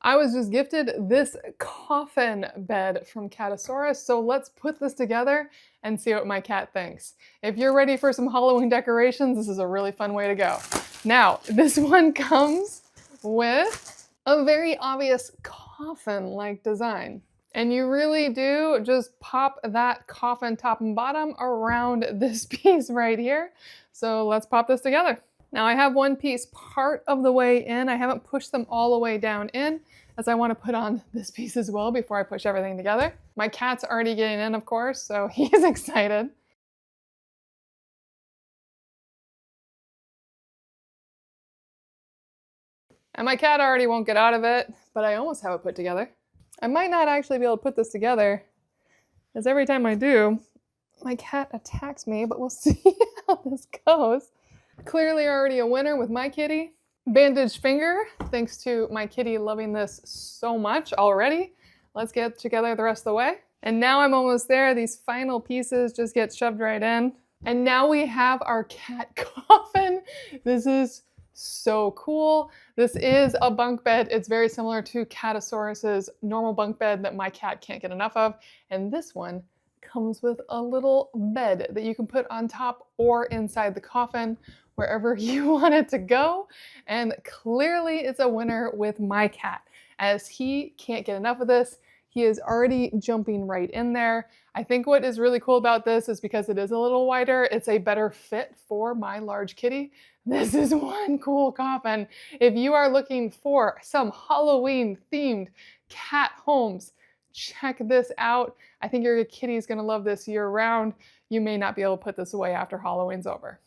I was just gifted this coffin bed from Cattasaurus, so let's put this together and see what my cat thinks. If you're ready for some Halloween decorations, this is a really fun way to go. Now, this one comes with a very obvious coffin-like design. And you really do just pop that coffin top and bottom around this piece right here. So let's pop this together. Now I have one piece part of the way in. I haven't pushed them all the way down in, as I want to put on this piece as well before I push everything together. My cat's already getting in, of course, so he's excited. And my cat already won't get out of it, but I almost have it put together. I might not actually be able to put this together, because every time I do, my cat attacks me, but we'll see how this goes. Clearly already a winner with my kitty. Bandaged finger, thanks to my kitty loving this so much already. Let's get together the rest of the way. And now I'm almost there. These final pieces just get shoved right in. And now we have our cat coffin. This is so cool. This is a bunk bed. It's very similar to Cattasaurus's normal bunk bed that my cat can't get enough of. And this one comes with a little bed that you can put on top or inside the coffin, wherever you want it to go. And clearly it's a winner with my cat, as he can't get enough of this. He is already jumping right in there. I think what is really cool about this is because it is a little wider, it's a better fit for my large kitty. This is one cool coffin. If you are looking for some Halloween themed cat homes, check this out. I think your kitty is gonna love this year round. You may not be able to put this away after Halloween's over.